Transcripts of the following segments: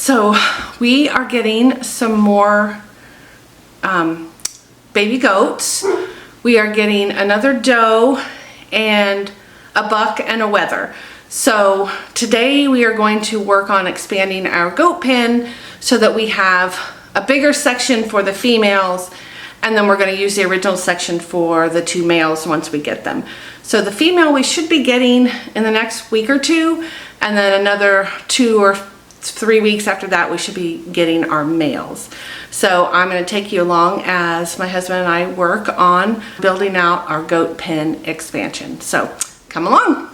So we are getting some more baby goats. We are getting another doe and a buck and a wether. So today we are going to work on expanding our goat pen so that we have a bigger section for the females, and then we're going to use the original section for the two males once we get them. So the female we should be getting in the next week or two, and then another 2 or 3 weeks after that we should be getting our males. So I'm going to take you along as my husband and I work on building out our goat pen expansion. So come along.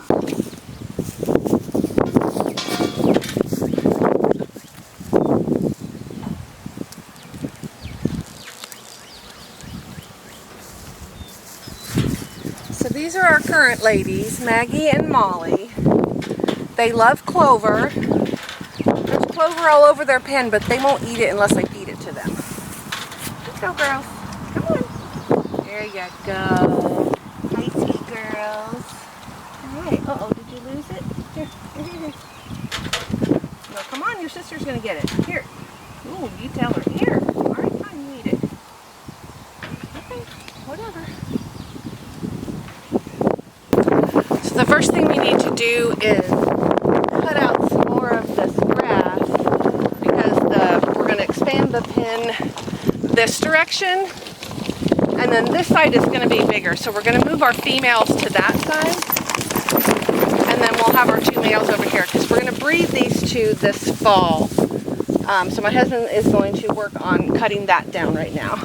So these are our current ladies, Maggie and Molly. They love clover. There's clover all over their pen, but they won't eat it unless I feed it to them. Let's go, girls. Come on. There you go. Hi, sweet girls. All right. Uh-oh, did you lose it? Here. No, come on. Your sister's going to get it. Here. Ooh, you tell her. Here. All right, fine. You eat it. Okay, whatever. So the first thing we need to do is cut out some more of this grass because we're going to expand the pen this direction, and then this side is going to be bigger. So we're going to move our females to that side, and then we'll have our two males over here because we're going to breed these two this fall. So my husband is going to work on cutting that down right now.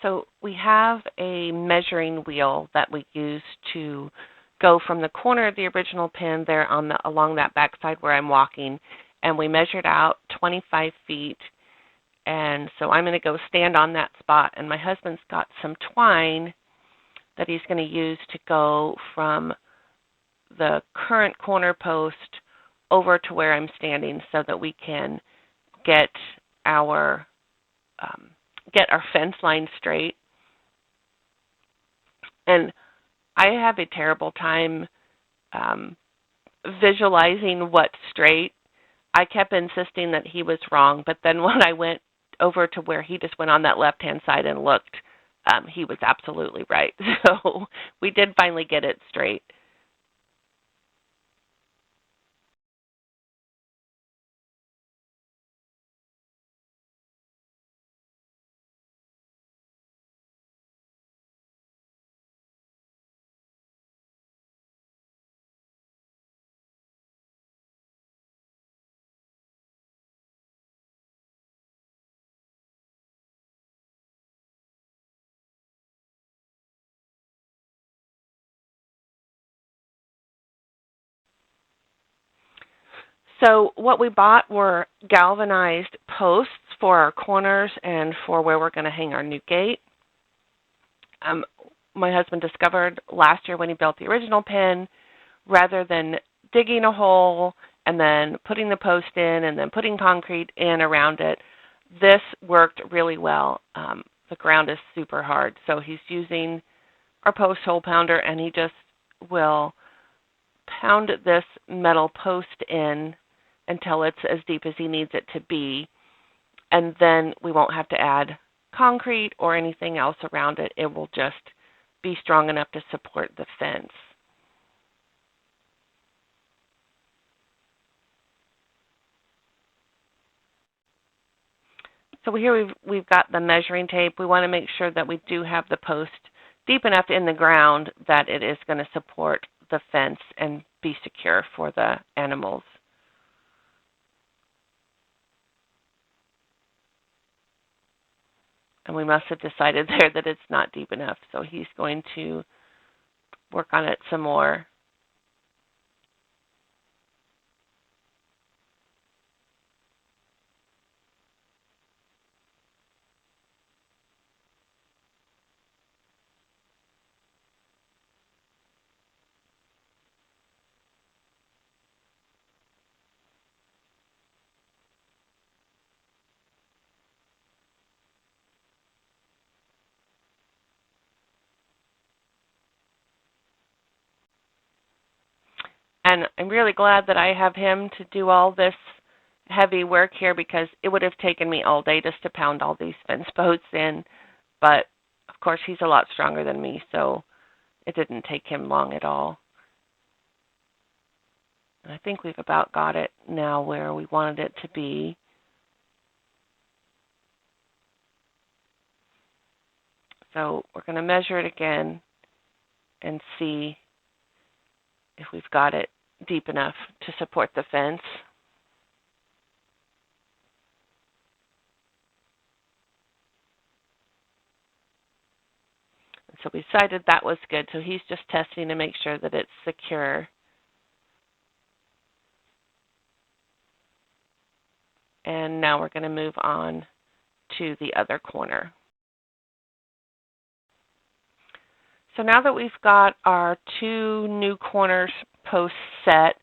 So we have a measuring wheel that we use to go from the corner of the original pen there along that backside where I'm walking, and we measured out 25 feet. And so I'm going to go stand on that spot, and my husband's got some twine that he's going to use to go from the current corner post over to where I'm standing so that we can get our fence line straight. And I have a terrible time visualizing what's straight. I kept insisting that he was wrong, but then when I went over to where he just went on that left-hand side and looked, he was absolutely right. So we did finally get it straight. So what we bought were galvanized posts for our corners and for where we're going to hang our new gate. My husband discovered last year when he built the original pen, rather than digging a hole and then putting the post in and then putting concrete in around it, this worked really well. The ground is super hard, so he's using our post hole pounder, and he just will pound this metal post in until it's as deep as he needs it to be, and then we won't have to add concrete or anything else around it. It will just be strong enough to support the fence. So here we've got the measuring tape. We want to make sure that we do have the post deep enough in the ground that it is going to support the fence and be secure for the animals. And we must have decided there that it's not deep enough, so he's going to work on it some more. And I'm really glad that I have him to do all this heavy work here, because it would have taken me all day just to pound all these fence posts in. But, of course, he's a lot stronger than me, so it didn't take him long at all. And I think we've about got it now where we wanted it to be. So we're going to measure it again and see if we've got it deep enough to support the fence. And so we decided that was good. So he's just testing to make sure that it's secure. And now we're going to move on to the other corner. So now that we've got our 2 new corners posts set,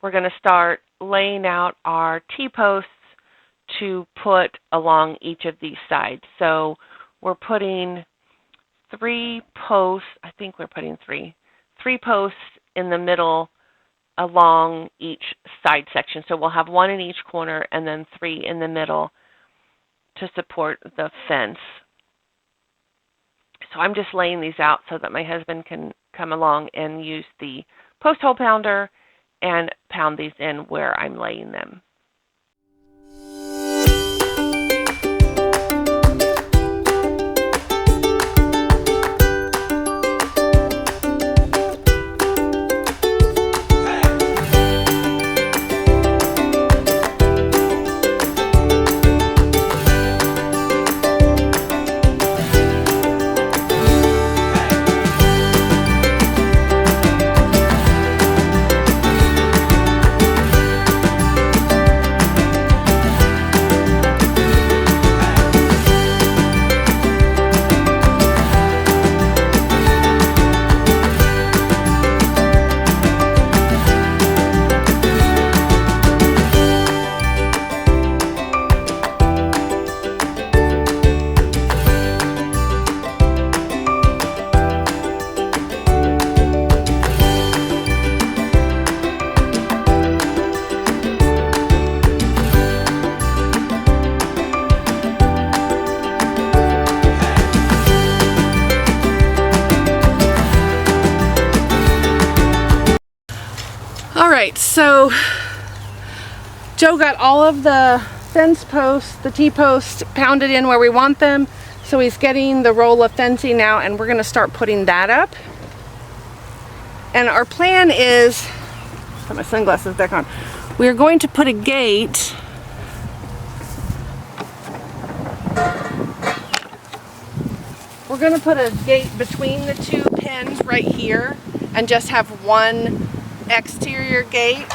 we're going to start laying out our T-posts to put along each of these sides. So we're putting 3 posts, I think we're putting 3 posts in the middle along each side section. So we'll have 1 in each corner and then 3 in the middle to support the fence. So I'm just laying these out so that my husband can come along and use the post hole pounder and pound these in where I'm laying them. Alright, so Joe got all of the fence posts, the T-posts pounded in where we want them. So he's getting the roll of fencing now, and we're going to start putting that up. And our plan is, put my sunglasses back on, we're going to put a gate We're going to put a gate between the 2 pins right here and just have 1 exterior gate,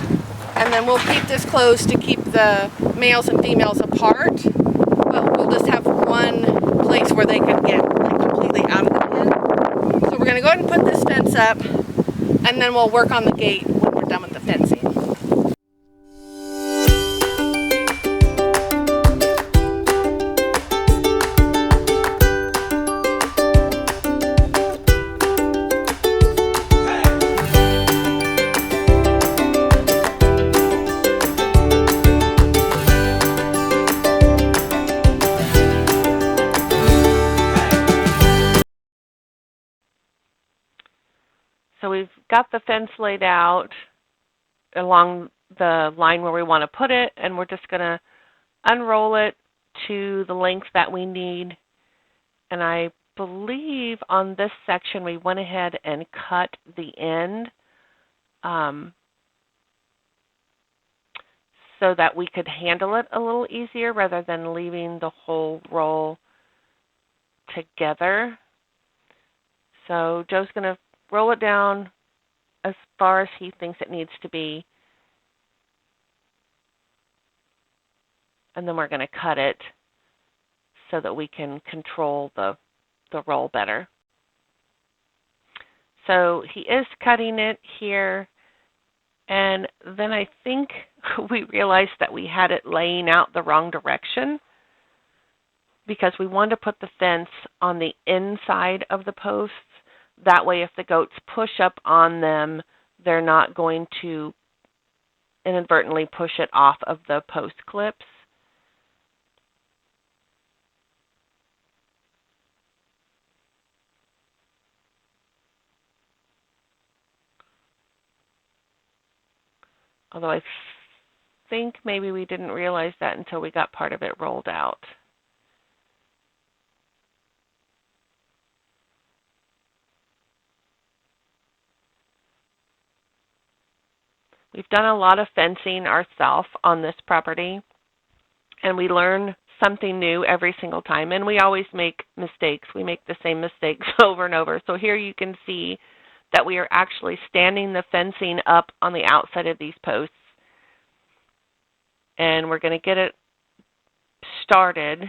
and then we'll keep this closed to keep the males and females apart, but we'll just have 1 place where they can get completely out of the pen. So we're going to go ahead and put this fence up, and then we'll work on the gate when we're done with the fencing. So we've got the fence laid out along the line where we want to put it, and we're just going to unroll it to the length that we need. And I believe on this section we went ahead and cut the end so that we could handle it a little easier rather than leaving the whole roll together. So Joe's going to roll it down as far as he thinks it needs to be, and then we're going to cut it so that we can control the roll better. So he is cutting it here, and then I think we realized that we had it laying out the wrong direction, because we wanted to put the fence on the inside of the posts. That way, if the goats push up on them, they're not going to inadvertently push it off of the post clips. Although I think maybe we didn't realize that until we got part of it rolled out. We've done a lot of fencing ourselves on this property, and we learn something new every single time, and we always make mistakes. We make the same mistakes over and over. So here you can see that we are actually standing the fencing up on the outside of these posts, and we're going to get it started.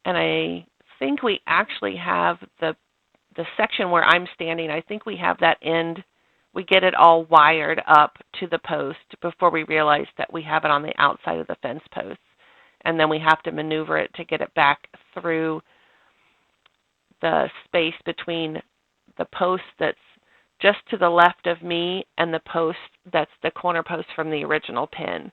And I think we actually have the section where I'm standing, I think we have that end. We get it all wired up to the post before we realize that we have it on the outside of the fence posts. And then we have to maneuver it to get it back through the space between the post that's just to the left of me and the post that's the corner post from the original pin.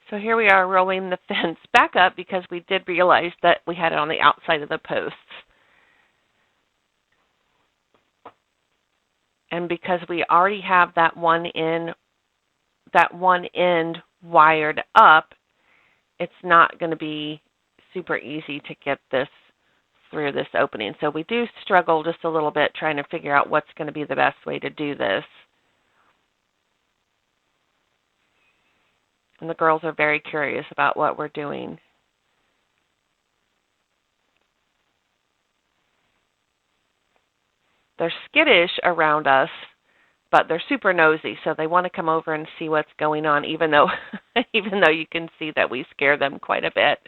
So here we are rolling the fence back up because we did realize that we had it on the outside of the posts. And because we already have that one end wired up, it's not going to be super easy to get this through this opening. So we do struggle just a little bit trying to figure out what's going to be the best way to do this. And the girls are very curious about what we're doing. They're skittish around us, but they're super nosy, so they want to come over and see what's going on, even though you can see that we scare them quite a bit.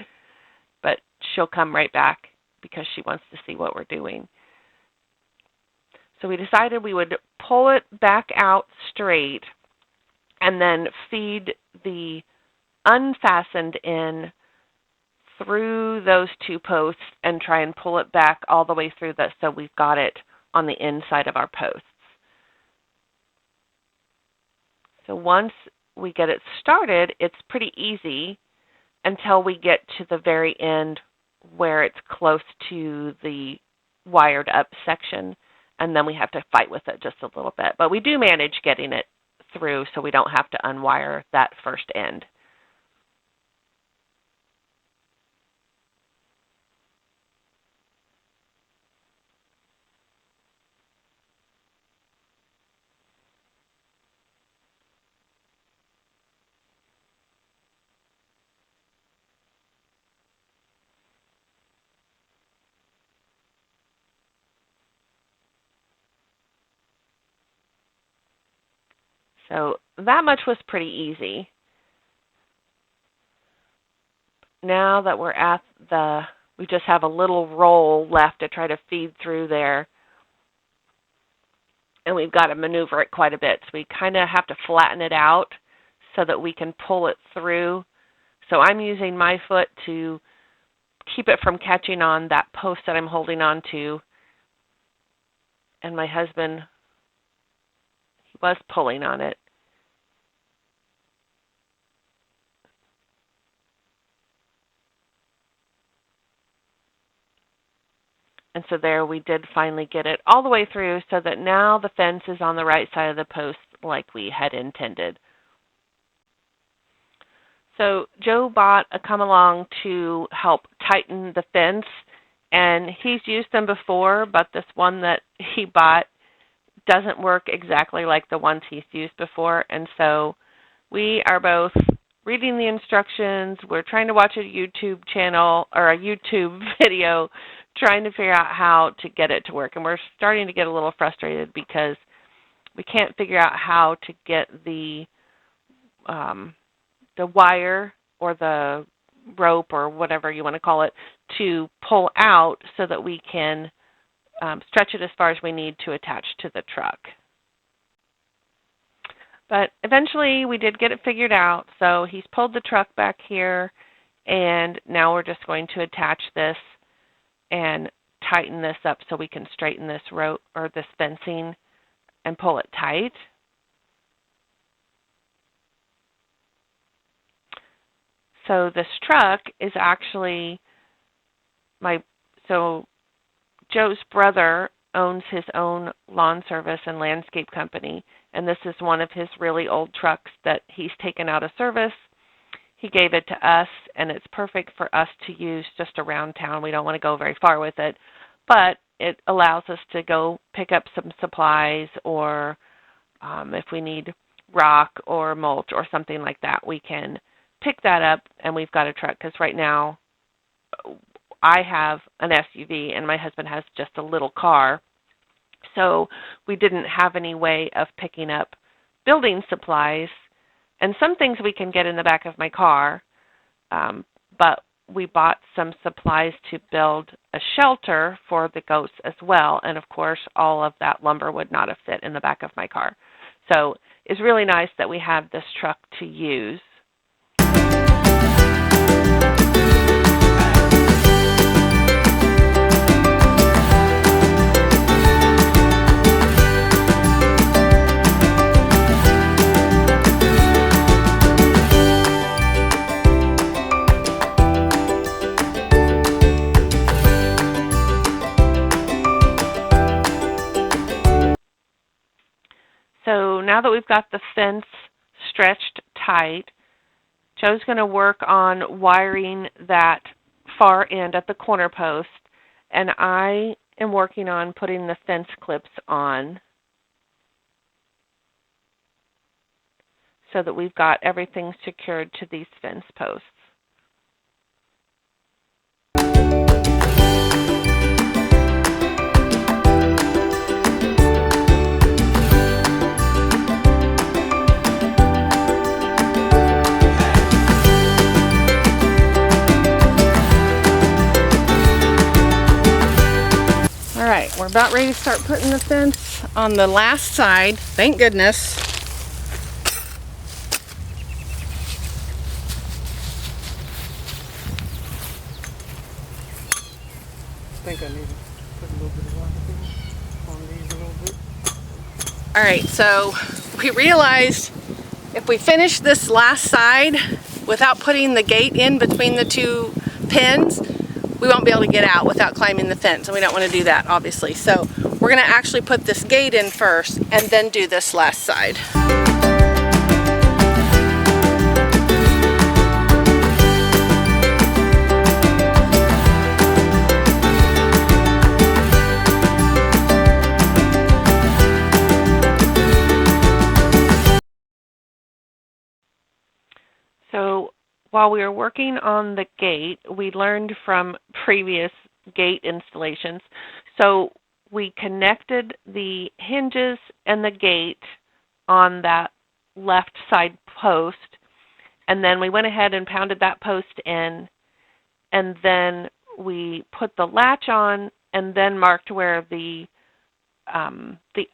But she'll come right back because she wants to see what we're doing. So we decided we would pull it back out straight and then feed the unfastened end through those two posts and try and pull it back all the way through so we've got it on the inside of our posts. So once we get it started, it's pretty easy until we get to the very end where it's close to the wired up section, and then we have to fight with it just a little bit. But we do manage getting it through so we don't have to unwire that first end. So that much was pretty easy. Now that we're at we just have a little roll left to try to feed through there. And we've got to maneuver it quite a bit. So we kind of have to flatten it out so that we can pull it through. So I'm using my foot to keep it from catching on that post that I'm holding on to. And my husband, he was pulling on it. And so there we did finally get it all the way through so that now the fence is on the right side of the post like we had intended. So Joe bought a come-along to help tighten the fence, and he's used them before, but this one that he bought doesn't work exactly like the ones he's used before. And so we are both reading the instructions. We're trying to watch a YouTube channel or a YouTube video, trying to figure out how to get it to work. And we're starting to get a little frustrated because we can't figure out how to get the wire or the rope or whatever you want to call it to pull out so that we can stretch it as far as we need to attach to the truck. But eventually we did get it figured out. So he's pulled the truck back here, and now we're just going to attach this and tighten this up so we can straighten this rope or this fencing and pull it tight. So this truck is actually Joe's brother owns his own lawn service and landscape company, and this is one of his really old trucks that he's taken out of service. He gave it to us, and it's perfect for us to use just around town. We don't want to go very far with it, but it allows us to go pick up some supplies, or if we need rock or mulch or something like that, we can pick that up, and we've got a truck. Because right now I have an SUV and my husband has just a little car, so we didn't have any way of picking up building supplies. And some things we can get in the back of my car, but we bought some supplies to build a shelter for the goats as well. And of course, all of that lumber would not have fit in the back of my car. So it's really nice that we have this truck to use. So now that we've got the fence stretched tight, Joe's going to work on wiring that far end at the corner post, and I am working on putting the fence clips on so that we've got everything secured to these fence posts. All right, we're about ready to start putting the fence on the last side. Thank goodness. I think I need to put a little bit of water on these a little bit. All right, so we realized if we finish this last side without putting the gate in between the two pins, we won't be able to get out without climbing the fence, and we don't want to do that, obviously. So we're going to actually put this gate in first and then do this last side. So while we were working on the gate, we learned from previous gate installations. So we connected the hinges and the gate on that left side post, and then we went ahead and pounded that post in, and then we put the latch on and then marked where the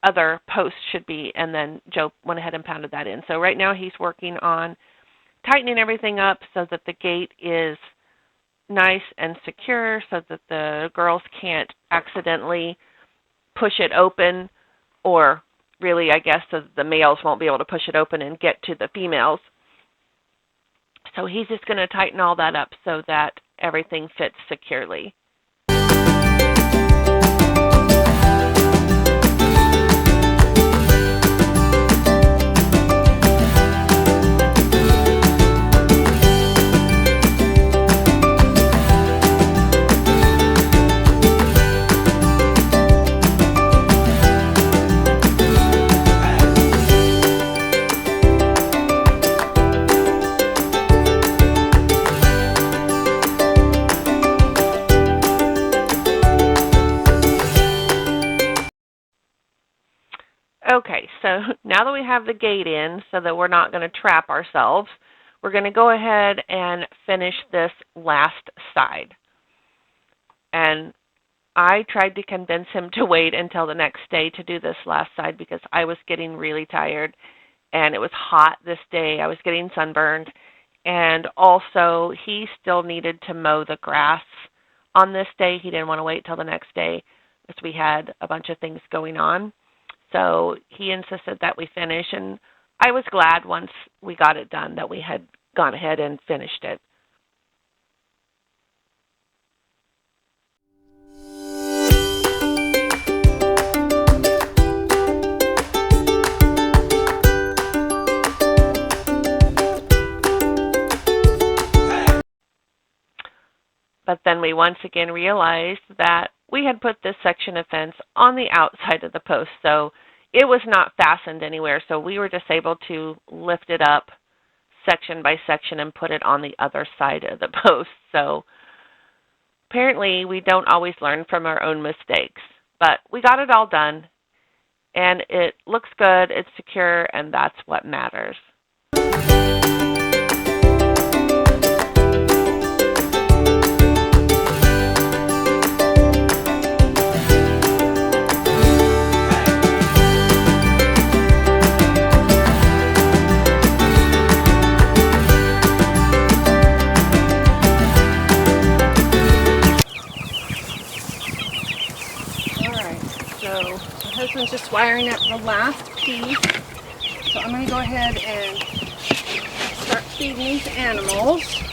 other post should be, and then Joe went ahead and pounded that in. So right now he's working on tightening everything up so that the gate is nice and secure so that the girls can't accidentally push it open, or really, I guess, so that the males won't be able to push it open and get to the females. So he's just going to tighten all that up so that everything fits securely. So now that we have the gate in so that we're not going to trap ourselves, we're going to go ahead and finish this last side. And I tried to convince him to wait until the next day to do this last side because I was getting really tired and it was hot this day. I was getting sunburned, and also he still needed to mow the grass on this day. He didn't want to wait till the next day because we had a bunch of things going on. So he insisted that we finish, and I was glad once we got it done that we had gone ahead and finished it. But then we once again realized that we had put this section of fence on the outside of the post, so it was not fastened anywhere. So we were just able to lift it up section by section and put it on the other side of the post. So apparently we don't always learn from our own mistakes. But we got it all done, and it looks good, it's secure, and that's what matters. So my husband's just wiring up the last piece. So I'm going to go ahead and start feeding these animals.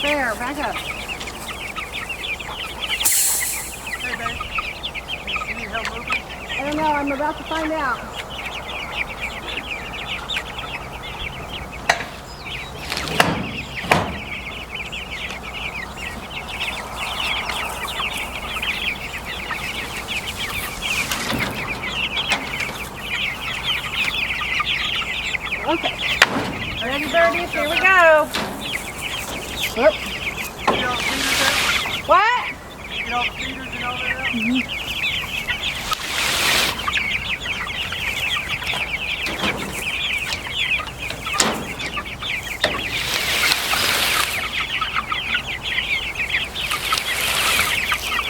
There, back up. Hey, babe. You need help moving? I don't know, I'm about to find out. Okay. Ready, birdies? Here we go. Whoop. You know the feeders there? What? You know the feeders and all that?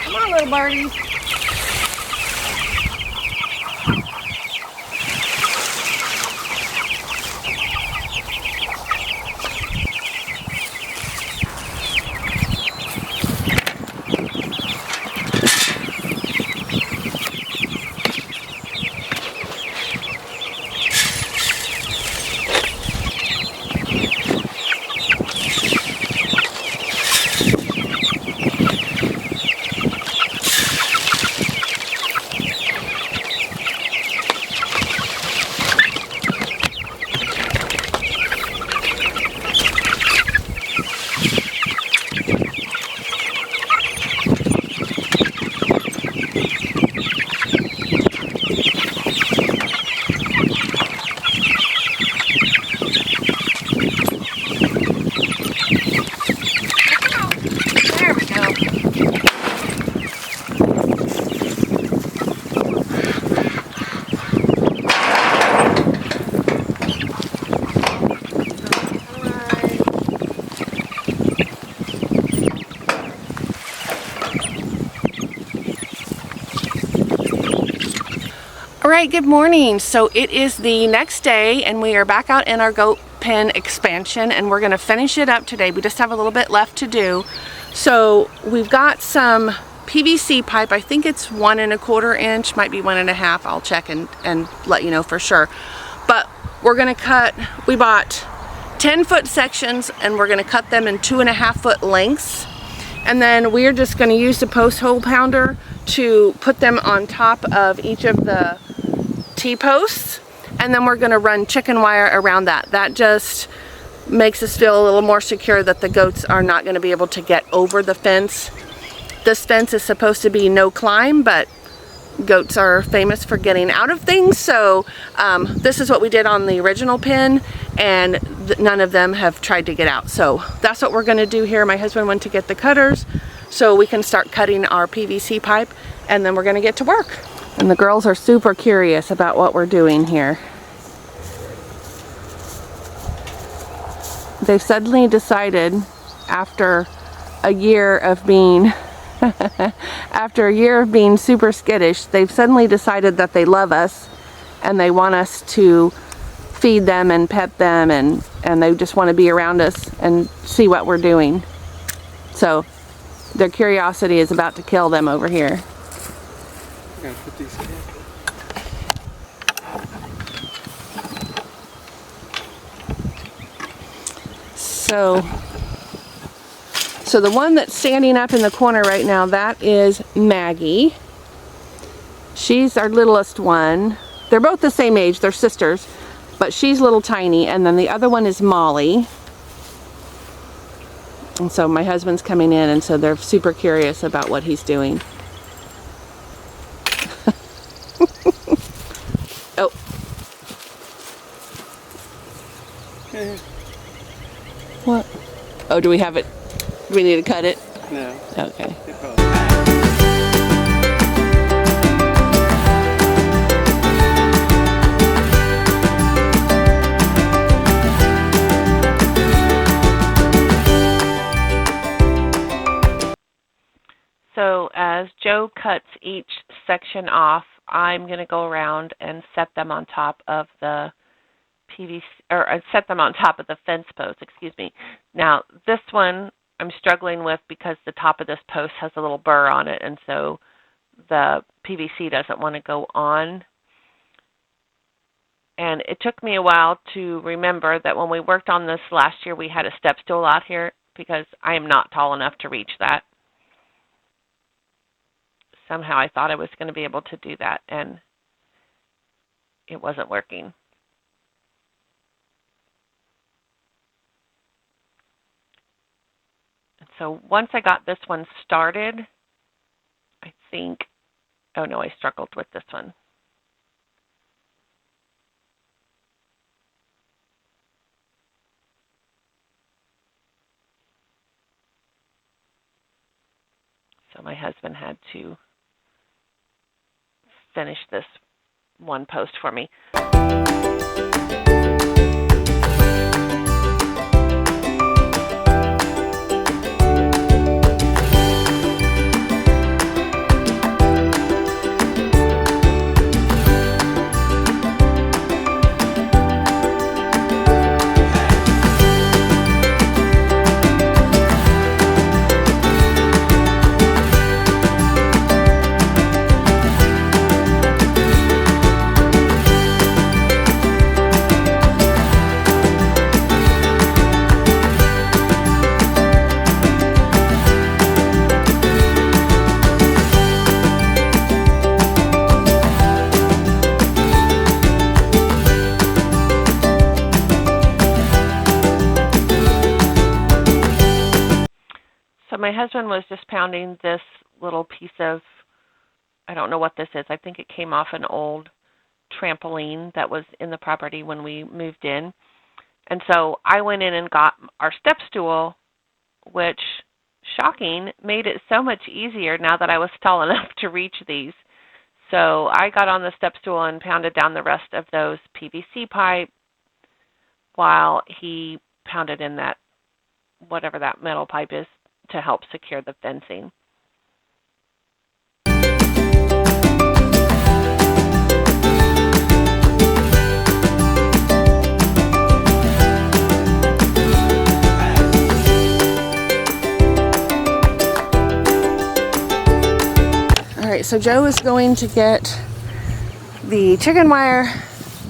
Come on, little birdies. Alright, good morning. So it is the next day and we are back out in our goat pen expansion and we're going to finish it up today. We just have a little bit left to do. So we've got some PVC pipe. I think it's 1 1/4 inch, might be 1 1/2. I'll check and let you know for sure. But we're gonna cut, we bought 10-foot sections and we're gonna cut them in 2.5-foot lengths. And then we're just gonna use the post hole pounder to put them on top of each of the T-posts. And then we're gonna run chicken wire around that. That just makes us feel a little more secure that the goats are not gonna be able to get over the fence. This fence is supposed to be no climb, but goats are famous for getting out of things, so this is what we did on the original pen, and none of them have tried to get out. So that's what we're going to do here. My husband went to get the cutters so we can start cutting our PVC pipe, and then we're going to get to work. And the girls are super curious about what we're doing here. They've suddenly decided, after a year of being after a year of being super skittish, they've suddenly decided that they love us and they want us to feed them and pet them, and they just want to be around us and see what we're doing. So their curiosity is about to kill them over here. I gotta put these in. So the one that's standing up in the corner right now, that is Maggie. She's our littlest one. They're both the same age, they're sisters, but she's little tiny, and then the other one is Molly. And so my husband's coming in, and so they're super curious about what he's doing. Oh. What? Oh, do we have it? Do we need to cut it? No. Okay. So as Joe cuts each section off, I'm going to go around and set them on top of the PVC, or set them on top of the fence post, excuse me. Now, this one I'm struggling with because the top of this post has a little burr on it, and so the PVC doesn't want to go on. And it took me a while to remember that when we worked on this last year, we had a step stool out here because I am not tall enough to reach that. Somehow I thought I was going to be able to do that, and it wasn't working. So once I got this one started, I think, oh no, I struggled with this one. So my husband had to finish this one post for me. My husband was just pounding this little piece of, I don't know what this is. I think it came off an old trampoline that was in the property when we moved in. And so I went in and got our step stool, which, shocking, made it so much easier now that I was tall enough to reach these. So I got on the step stool and pounded down the rest of those PVC pipe while he pounded in that, whatever that metal pipe is, to help secure the fencing. All right, so Joe is going to get the chicken wire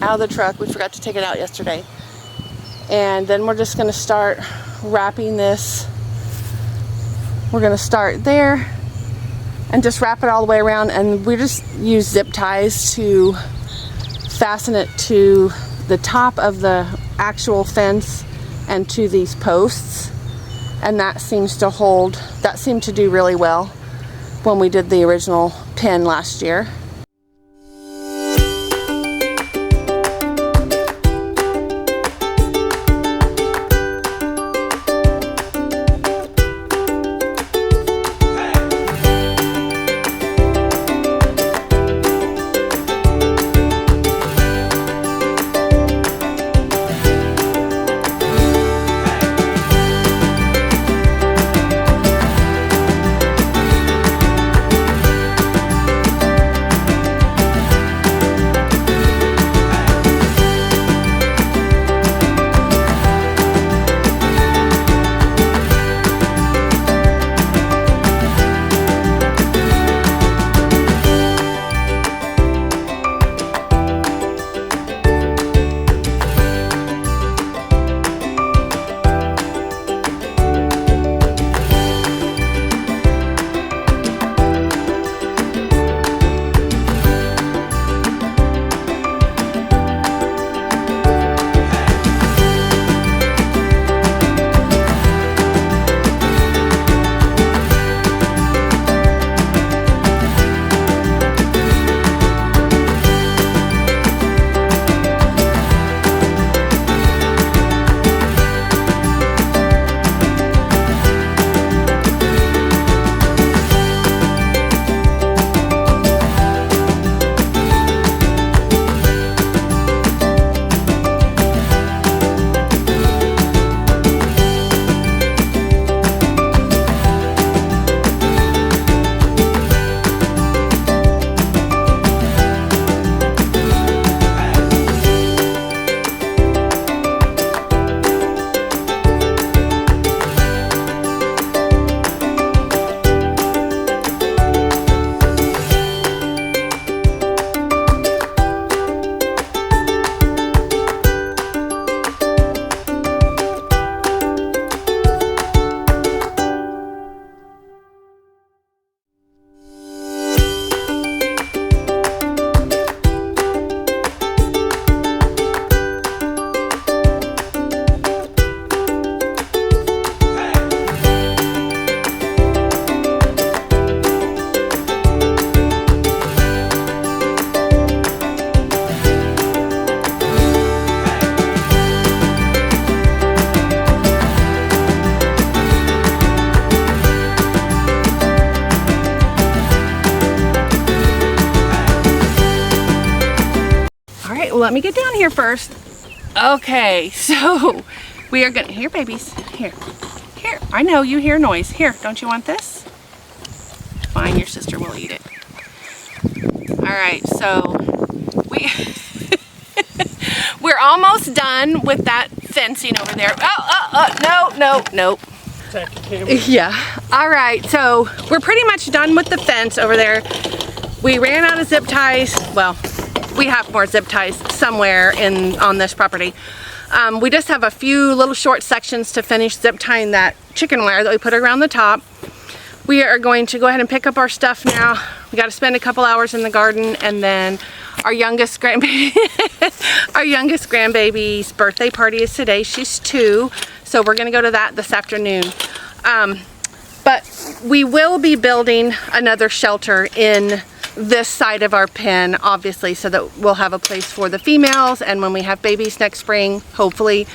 out of the truck. We forgot to take it out yesterday. And then we're just gonna start wrapping this. We're gonna start there and just wrap it all the way around, and we just use zip ties to fasten it to the top of the actual fence and to these posts, and that seemed to do really well when we did the original pin last year. Let me get down here first. Okay, so we are gonna, here babies, here, I know you hear noise. Here, don't you want this? Fine, your sister will eat it. All right, so we're almost done with that fencing over there. No. Yeah, all right, so we're pretty much done with the fence over there. We ran out of zip ties. Well, we have more zip ties somewhere on this property. We just have a few little short sections to finish zip tying that chicken wire that we put around the top. We are going to go ahead and pick up our stuff now. We got to spend a couple hours in the garden, and then our youngest grandbaby's birthday party is today. She's 2, so we're going to go to that this afternoon. But we will be building another shelter in this side of our pen, obviously, so that we'll have a place for the females, and when we have babies next spring, hopefully,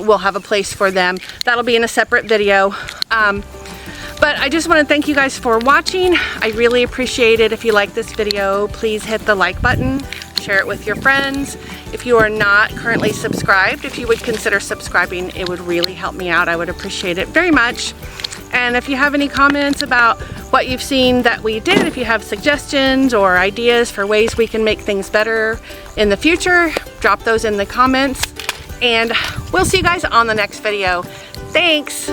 we'll have a place for them. That'll be in a separate video. But I just want to thank you guys for watching. I really appreciate it. If you like this video, please hit the like button, share it with your friends. If you are not currently subscribed, if you would consider subscribing, it would really help me out. I would appreciate it very much. And if you have any comments about what you've seen that we did, if you have suggestions or ideas for ways we can make things better in the future, drop those in the comments. And we'll see you guys on the next video. Thanks!